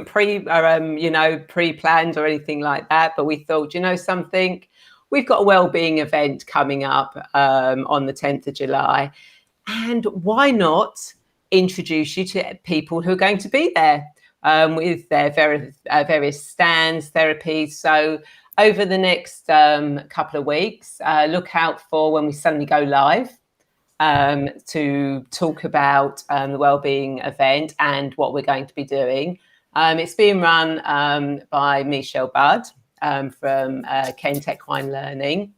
pre-planned or anything like that, but we thought, something, we've got a wellbeing event coming up on the 10th of July, and why not introduce you to people who are going to be there with their various stands, therapies. So over the next couple of weeks, look out for when we suddenly go live to talk about the wellbeing event and what we're going to be doing. It's being run by Michelle Budd from Kent Equine Learning.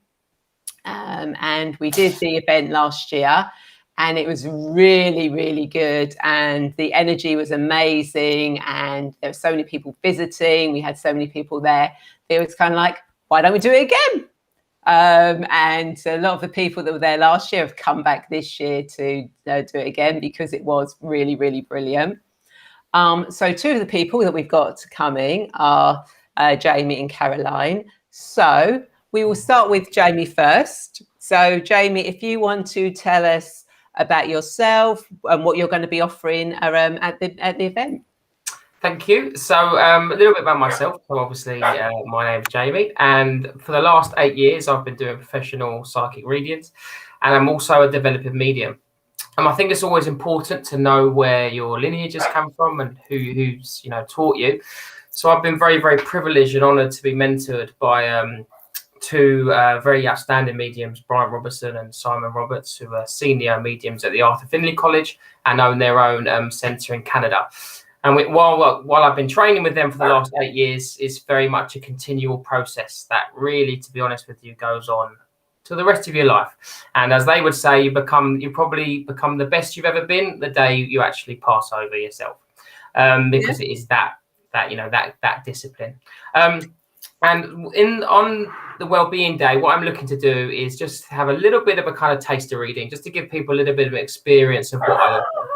And we did the event last year, and it was really, really good. And the energy was amazing. And there were so many people visiting. We had so many people there. It was kind of like, why don't we do it again? And a lot of the people that were there last year have come back this year to do it again, because it was really, really brilliant. So two of the people that we've got coming are Jamie and Caroline. So we will start with Jamie first. So Jamie, if you want to tell us about yourself and what you're going to be offering at the event. Thank you. So a little bit about myself. So obviously my name's Jamie, and for the last 8 years I've been doing professional psychic readings, and I'm also a developing medium. And I think it's always important to know where your lineages come from and who's taught you. So I've been very, very privileged and honoured to be mentored by two very outstanding mediums, Brian Robertson and Simon Roberts, who are senior mediums at the Arthur Findlay College and own their own centre in Canada. And while I've been training with them for the last 8 years, it's very much a continual process that really, to be honest with you, goes on to the rest of your life. And as they would say, you probably become the best you've ever been the day you actually pass over yourself, because it is that discipline. And on the Wellbeing Day, what I'm looking to do is just have a little bit of a kind of taster reading, just to give people a little bit of experience of what I offer.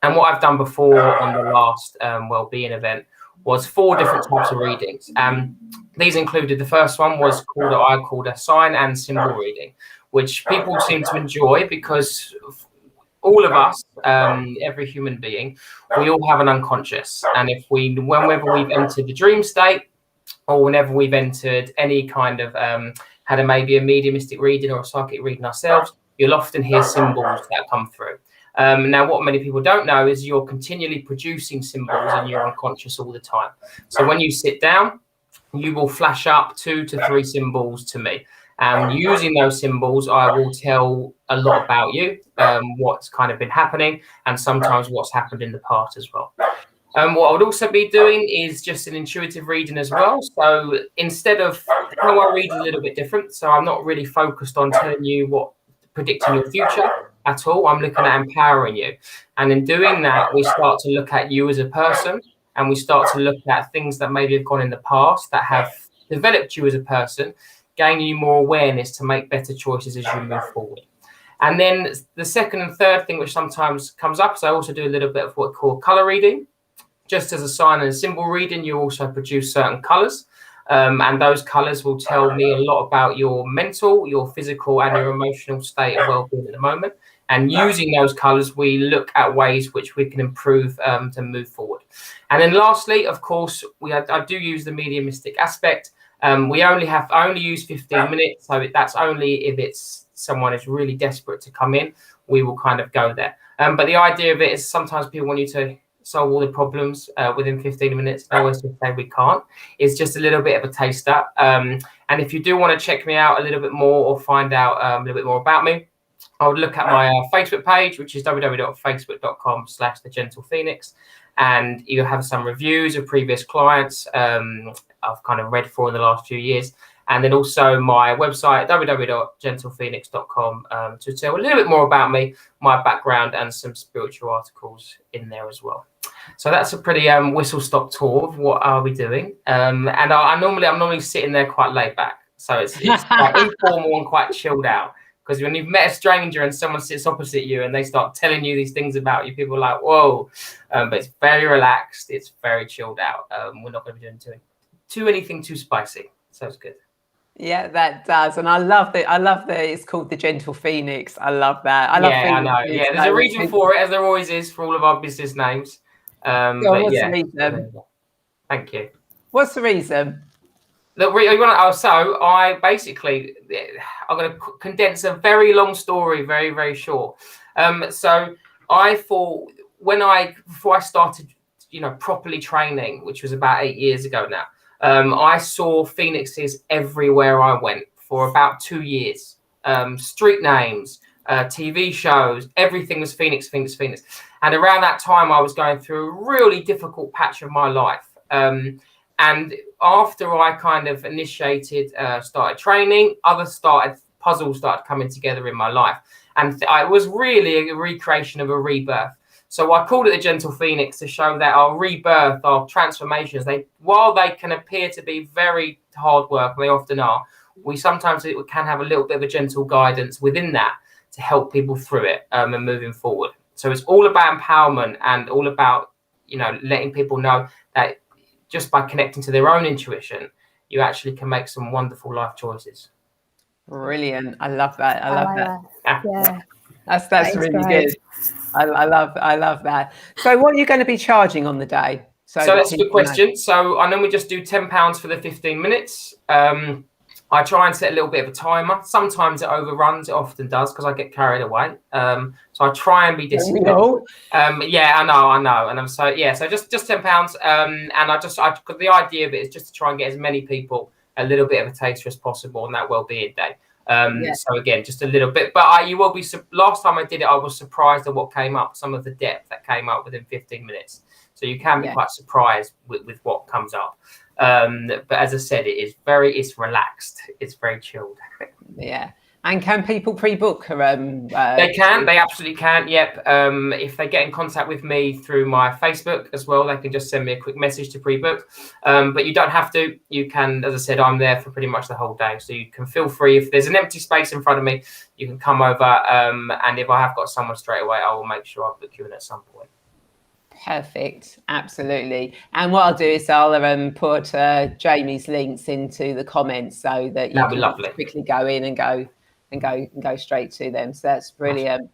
And what I've done before on the last Wellbeing event was 4 different types of readings. These included, the first one was called a sign and symbol reading, which people seem to enjoy because all of us, every human being, we all have an unconscious. And whenever we've entered the dream state, or whenever we've entered any kind of had maybe a mediumistic reading or a psychic reading ourselves, you'll often hear symbols that come through. Now, what many people don't know is you're continually producing symbols in your unconscious all the time. So when you sit down, you will flash up 2 to 3 symbols to me. And using those symbols, I will tell a lot about you, what's kind of been happening, and sometimes what's happened in the past as well. What I would also be doing is just an intuitive reading as well. So instead of how I read, a little bit different. So I'm not really focused on telling you predicting your future at all. I'm looking at empowering you. And in doing that, we start to look at you as a person, and we start to look at things that maybe have gone in the past that have developed you as a person, gaining you more awareness to make better choices as you move forward. And then the second and third thing, which sometimes comes up, is I also do a little bit of what we call color reading. Just as a sign and a symbol reading, you also produce certain colors. And those colors will tell me a lot about your mental, your physical, and your emotional state of well-being at the moment. And using those colors, we look at ways which we can improve to move forward. And then lastly, of course, I do use the mediumistic aspect. We only use 15 minutes. So that's only if someone is really desperate to come in, we will kind of go there. But the idea of it is sometimes people want you to solve all the problems within 15 minutes. I always say we can't. It's just a little bit of a taster. And if you do want to check me out a little bit more or find out a little bit more about me, I would look at my Facebook page, which is www.facebook.com/thegentlephoenix. And you have some reviews of previous clients I've kind of read for in the last few years. And then also my website, www.gentlephoenix.com, to tell a little bit more about me, my background, and some spiritual articles in there as well. So that's a pretty whistle-stop tour of what I'll be doing. And I'm normally sitting there quite laid back. So it's quite informal and quite chilled out. Because when you've met a stranger and someone sits opposite you and they start telling you these things about you, people are like, whoa. But it's very relaxed. It's very chilled out. We're not going to be doing anything too spicy. So it's good. Yeah, that does. And I love that it's called the Gentle Phoenix. I love that. I know. Yeah, there's a reason for it, as there always is for all of our business names. What's the reason? Thank you. What's the reason? Look, so I'm going to condense a very long story, very, very short. So I thought before I started, properly training, which was about 8 years ago now, I saw phoenixes everywhere I went for about 2 years. Street names, TV shows, everything was Phoenix, Phoenix, Phoenix. And around that time, I was going through a really difficult patch of my life. And after I kind of initiated, started training, puzzles started coming together in my life. And it was really a recreation of a rebirth. So I called it the Gentle Phoenix to show that our rebirth, our transformations, while they can appear to be very hard work, and they often are, we can have a little bit of a gentle guidance within that to help people through it and moving forward. So it's all about empowerment and all about, letting people know that just by connecting to their own intuition, you actually can make some wonderful life choices. Brilliant. I love that. I love that. Yeah. That's really good. I love that. So what are you going to be charging on the day? So that's a good question. So I normally just do £10 for the 15 minutes. I try and set a little bit of a timer. Sometimes it overruns. It often does because I get carried away. So I try and be disciplined. Yeah, I know. And so just £10. And the idea of it is just to try and get as many people a little bit of a taster as possible on that Wellbeing Day. So again, just a little bit, but you will be. Last time I did it, I was surprised at what came up. Some of the depth that came up within 15 minutes. So you can be quite surprised with what comes up. But as I said, it's relaxed. It's very chilled. Yeah. And can people pre-book? They can. They absolutely can. Yep. If they get in contact with me through my Facebook as well, they can just send me a quick message to pre-book. But you don't have to. You can, as I said, I'm there for pretty much the whole day. So you can feel free. If there's an empty space in front of me, you can come over. And if I have got someone straight away, I will make sure I'll book you in at some point. Perfect. Absolutely. And what I'll do is I'll put Jamie's links into the comments so that you can quickly go in and go straight to them. So that's brilliant.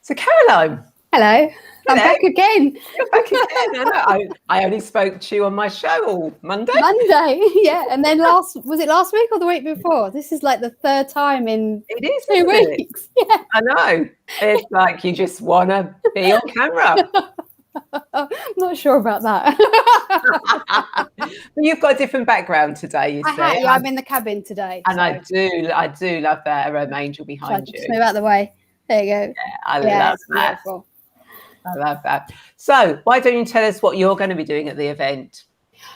So Caroline. Hello. I'm back again. You're back again. I only spoke to you on my show all Monday. Yeah. And then was it last week or the week before? This is like the third time in 2 weeks. Yeah. I know. It's like you just want to be on camera. I'm not sure about that. But you've got a different background today, you say. Yeah, I'm in the cabin today. And so. I do love that angel behind you. Just move out the way. There you go. Yeah, I love that. Beautiful. I love that. So why don't you tell us what you're going to be doing at the event?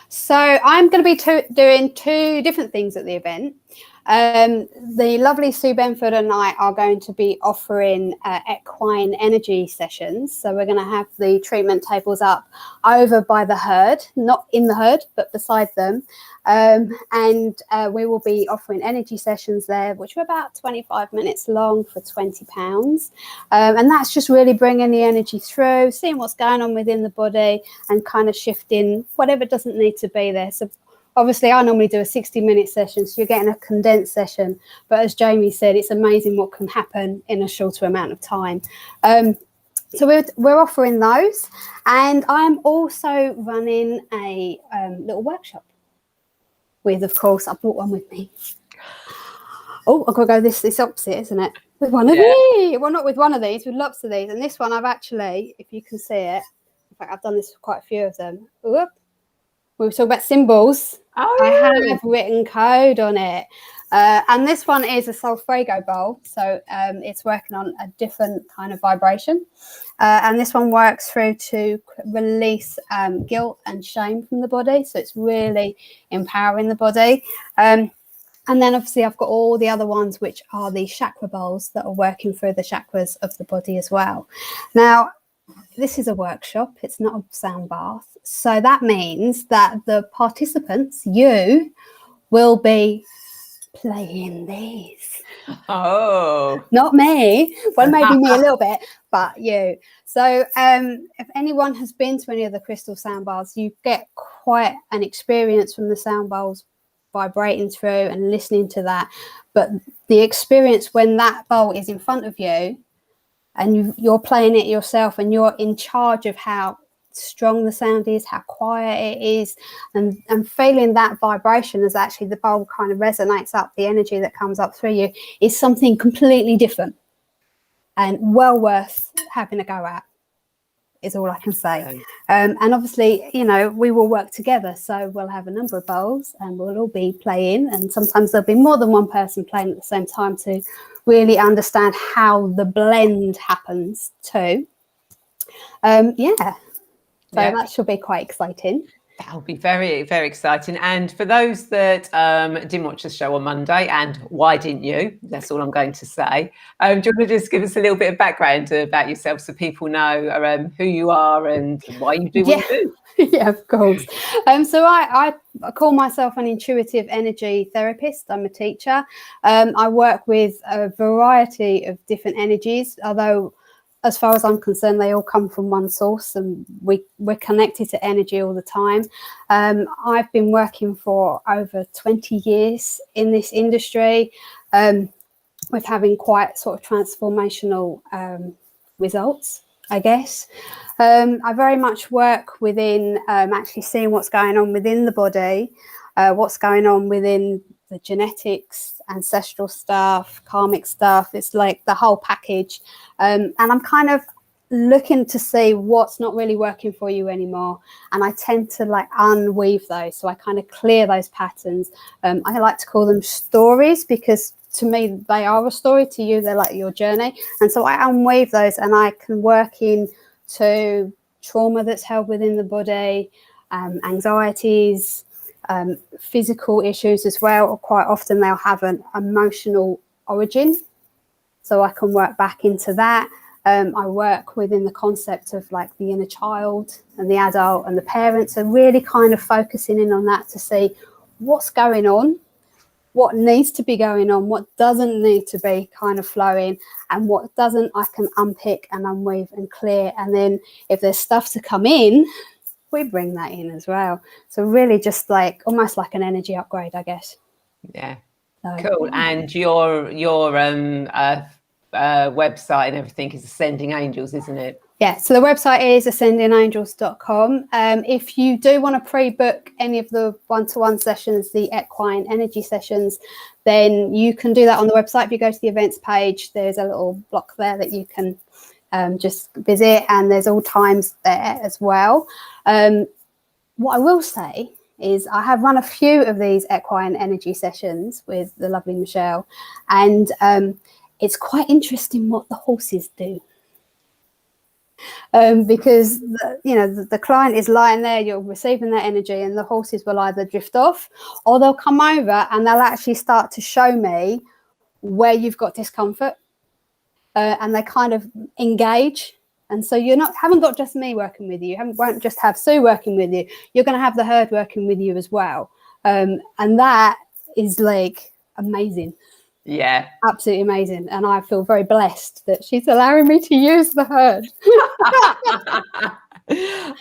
So I'm going to be doing 2 different things at the event. The lovely Sue Benford and I are going to be offering equine energy sessions. So we're going to have the treatment tables up over by the herd, not in the herd, but beside them. And we will be offering energy sessions there, which are about 25 minutes long for £20. And that's just really bringing the energy through, seeing what's going on within the body and kind of shifting whatever doesn't need to be there. So obviously, I normally do a 60-minute session, so you're getting a condensed session. But as Jamie said, it's amazing what can happen in a shorter amount of time. So we're offering those. And I'm also running a little workshop with, of course, I brought one with me. Oh, I've got to go this opposite, isn't it? With one of these. Well, not with one of these, with lots of these. And this one I've actually, if you can see it, in fact, I've done this for quite a few of them. Whoop. We were talking about symbols. I have written code on it. And this one is a Solfrago bowl. So it's working on a different kind of vibration. And this one works through to release guilt and shame from the body. So it's really empowering the body. And then obviously I've got all the other ones, which are the chakra bowls that are working through the chakras of the body as well. Now, this is a workshop. It's not a sound bath. So that means that the participants, you, will be playing these. Oh. Not me. Well, maybe me a little bit, but you. So if anyone has been to any of the crystal sound baths, you get quite an experience from the sound bowls vibrating through and listening to that. But the experience when that bowl is in front of you, and you're playing it yourself and you're in charge of how strong the sound is, how quiet it is, and feeling that vibration as actually the bowl kind of resonates up, the energy that comes up through you is something completely different and well worth having a go at, is all I can say. And obviously, you know, we will work together, so we'll have a number of bowls and we'll all be playing, and sometimes there'll be more than one person playing at the same time to really understand how the blend happens too. So that should be quite exciting. That'll be very, very exciting. And for those that didn't watch the show on Monday, and why didn't you? That's all I'm going to say. Do you want to just give us a little bit of background about yourself so people know who you are and why you do what you do? Yeah, of course. So I call myself an intuitive energy therapist. I'm a teacher. I work with a variety of different energies, although as far as I'm concerned, they all come from one source, and we're connected to energy all the time. I've been working for over 20 years in this industry, with having quite sort of transformational results, I guess. I very much work within actually seeing what's going on within the body, what's going on within the genetics, ancestral stuff, karmic stuff. It's like the whole package. And I'm kind of looking to see what's not really working for you anymore. And I tend to like unweave those. So I kind of clear those patterns. I like to call them stories, because to me, they are a story. To you, they're like your journey. And so I unweave those, and I can work into trauma that's held within the body, anxieties, physical issues as well, or quite often they'll have an emotional origin, so I can work back into that. I work within the concept of like the inner child and the adult and the parents, and really kind of focusing in on that to see what's going on, what needs to be going on, what doesn't need to be kind of flowing, and what doesn't I can unpick and unweave and clear. And then if there's stuff to come in, we bring that in as well. So really just like almost like an energy upgrade, I guess. Yeah. So, cool. And your website and everything is Ascending Angels, isn't it? Yeah, so the website is ascendingangels.com. If you do want to pre-book any of the one-to-one sessions, the equine energy sessions, then you can do that on the website. If you go to the events page, there's a little block there that you can just visit, and there's all times there as well. What I will say is I have run a few of these equine energy sessions with the lovely Michelle, and it's quite interesting what the horses do. Because the client is lying there, you're receiving that energy, and the horses will either drift off or they'll come over and they'll actually start to show me where you've got discomfort, and they kind of engage. And so you haven't got just me working with you. Won't just have Sue working with you. You're going to have the herd working with you as well, and that is like amazing. Yeah, absolutely amazing. And I feel very blessed that she's allowing me to use the herd.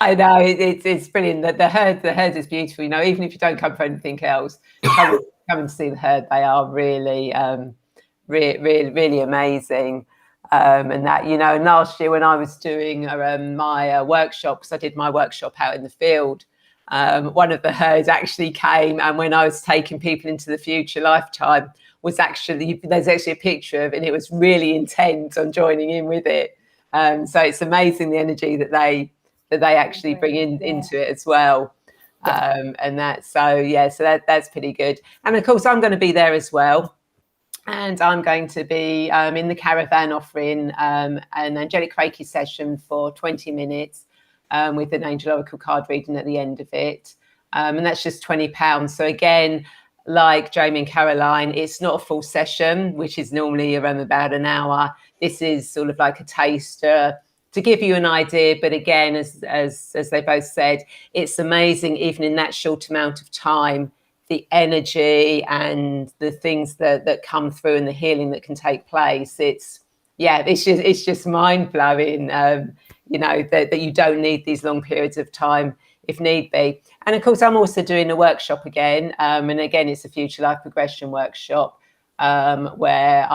I know it's brilliant. That the herd is beautiful. You know, even if you don't come for anything else, come and see the herd. They are really, really amazing. And that, you know, and last year when I was doing my workshops, I did my workshop out in the field. One of the herds actually came, and when I was taking people into the future lifetime, there's actually a picture of it, and it was really intent on joining in with it. So it's amazing the energy that they actually bring into it as well. And that's pretty good. And of course, I'm going to be there as well. And I'm going to be in the caravan offering an angelic Reiki session for 20 minutes with an angel oracle card reading at the end of it. And that's just £20. So again, like Jamie and Caroline, it's not a full session, which is normally around about an hour. This is sort of like a taster to give you an idea. But again, as they both said, it's amazing, even in that short amount of time, the energy and the things that come through and the healing that can take place. It's just mind blowing. You know, that you don't need these long periods of time if need be. And of course, I'm also doing a workshop again. And again, it's a future life progression workshop where,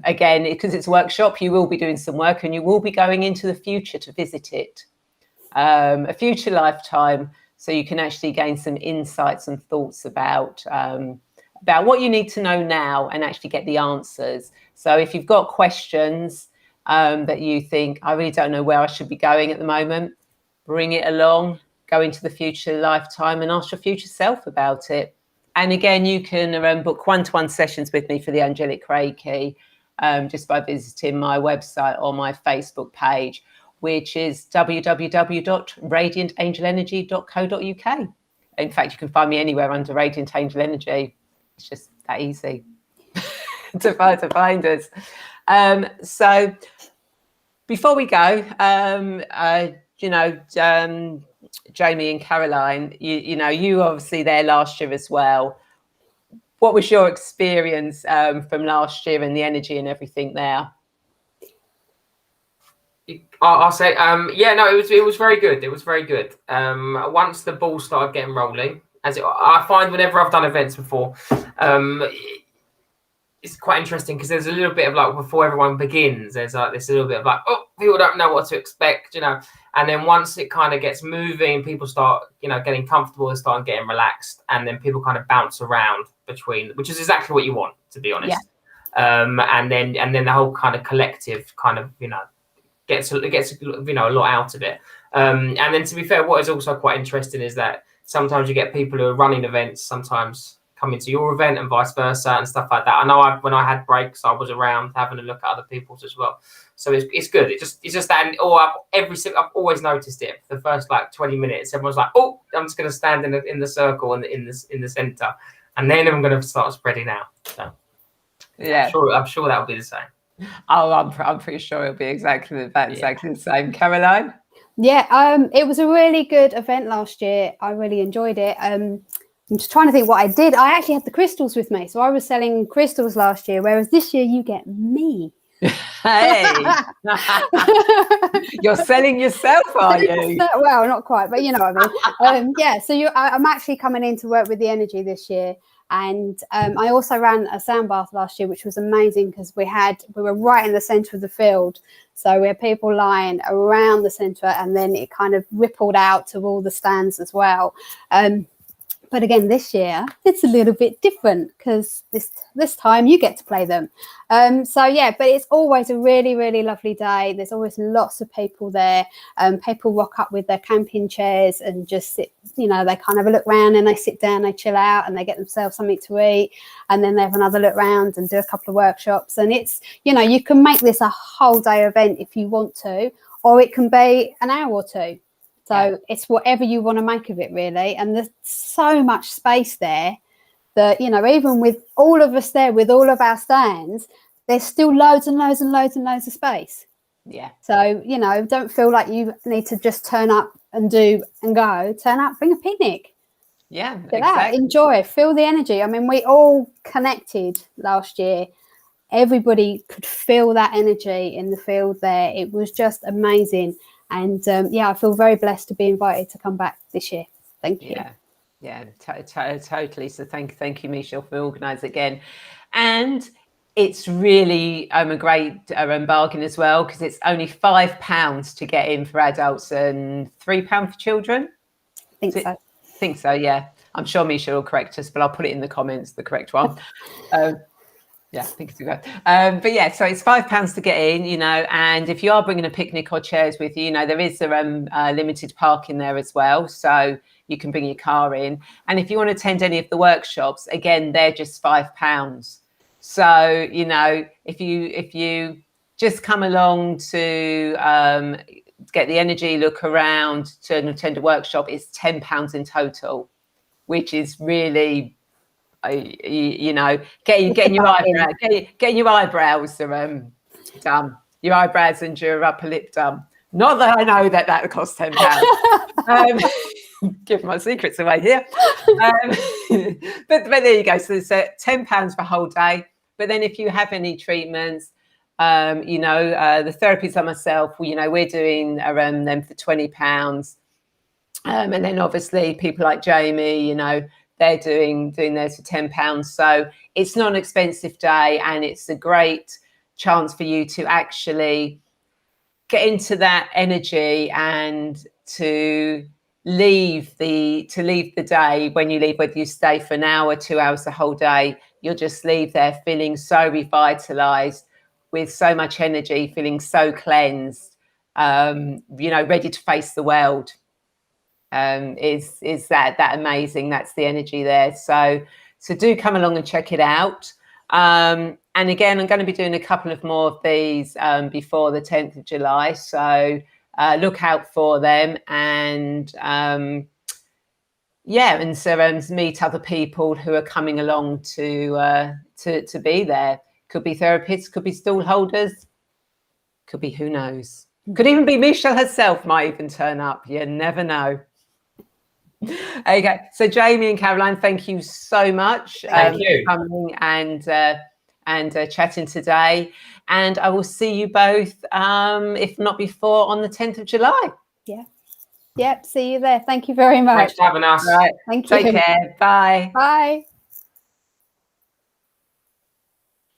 again, because it's a workshop, you will be doing some work and you will be going into the future to visit it. a future lifetime, so you can actually gain some insights and thoughts about what you need to know now and actually get the answers. So if you've got questions that you think, I really don't know where I should be going at the moment, bring it along, go into the future lifetime and ask your future self about it. And again, you can book one-to-one sessions with me for the Angelic Reiki just by visiting my website or my Facebook page, which is www.radiantangelenergy.co.uk. In fact, you can find me anywhere under Radiant Angel Energy. It's just that easy to find us. So before we go, Jamie and Caroline, you obviously there last year as well. What was your experience from last year and the energy and everything there? I'll say, it was very good. It was very good. Once the ball started getting rolling, I find whenever I've done events before, it's quite interesting because there's a little bit of like, before everyone begins, there's like this little bit of like, oh, people don't know what to expect, and then once it kind of gets moving, people start, getting comfortable and start getting relaxed, and then people kind of bounce around between, which is exactly what you want, to be honest. Yeah. And then the whole kind of collective kind of, gets a lot out of it. And then to be fair, what is also quite interesting is that sometimes you get people who are running events, sometimes coming to your event and vice versa and stuff like that. I know when I had breaks, I was around having a look at other people's as well. So it's good. It's just that, I've always noticed it. For the first like 20 minutes, everyone's like, oh, I'm just going to stand in the circle and in the center, and then I'm going to start spreading out. So yeah, I'm sure that'll be the same. Oh, I'm pretty sure it'll be exactly the same. Caroline? Yeah, it was a really good event last year. I really enjoyed it. I'm just trying to think what I did. I actually had the crystals with me. So I was selling crystals last year, whereas this year you get me. Hey, you're selling yourself, are you? Well, not quite, but you know what I mean. So I'm actually coming in to work with the energy this year. And I also ran a sound bath last year, which was amazing because we were right in the centre of the field. So we had people lying around the centre, and then it kind of rippled out to all the stands as well. But again, this year, it's a little bit different because this time you get to play them. But it's always a really, really lovely day. There's always lots of people there. People rock up with their camping chairs and just sit, they kind of look around and they sit down, they chill out and they get themselves something to eat. And then they have another look around and do a couple of workshops. And it's, you can make this a whole day event if you want to, or it can be an hour or two. So it's whatever you want to make of it, really. And there's so much space there that, even with all of us there, with all of our stands, there's still loads and loads and loads and loads of space. Yeah. So, don't feel like you need to just turn up and do and go. Turn up, bring a picnic. Yeah, exactly. Enjoy, feel the energy. I mean, we all connected last year. Everybody could feel that energy in the field there. It was just amazing. And I feel very blessed to be invited to come back this year. Thank you. Yeah, totally. So thank you, Michelle, for organising again. And it's really a great bargain as well, because it's only £5 to get in for adults and £3 for children. I think so, yeah. I'm sure Michelle will correct us, but I'll put it in the comments, the correct one. Yeah, I think it's good. So it's £5 to get in, and if you are bringing a picnic or chairs with you, there is a limited parking there as well. So you can bring your car in. And if you want to attend any of the workshops, again, they're just £5. So, if you just come along to get the energy, look around, to attend a workshop, it's £10 in total, which is really... getting your eyebrows done, your eyebrows and your upper lip done. Not that I know that costs £10. Give my secrets away here. But there you go. So it's £10 for a whole day. But then if you have any treatments, the therapies on myself, we're doing them for £20. And then obviously people like Jamie, they're doing theirs for £10. So it's not an expensive day, and it's a great chance for you to actually get into that energy and to leave the day. When you leave, whether you stay for an hour, 2 hours, the whole day, you'll just leave there feeling so revitalized, with so much energy, feeling so cleansed, ready to face the world. Is that amazing? That's the energy there. So do come along and check it out. And again, I'm going to be doing a couple of more of these before the 10th of July. So look out for them, and meet other people who are coming along to be there. Could be therapists, could be stall holders, could be who knows. Could even be Michelle herself, might even turn up. You never know. Okay, so Jamie and Caroline, thank you so much for coming and chatting today. And I will see you both, if not before, on the 10th of July. Yeah. Yep, see you there. Thank you very much. Thanks for having us. Right. Thank you. Take care. Bye. Bye.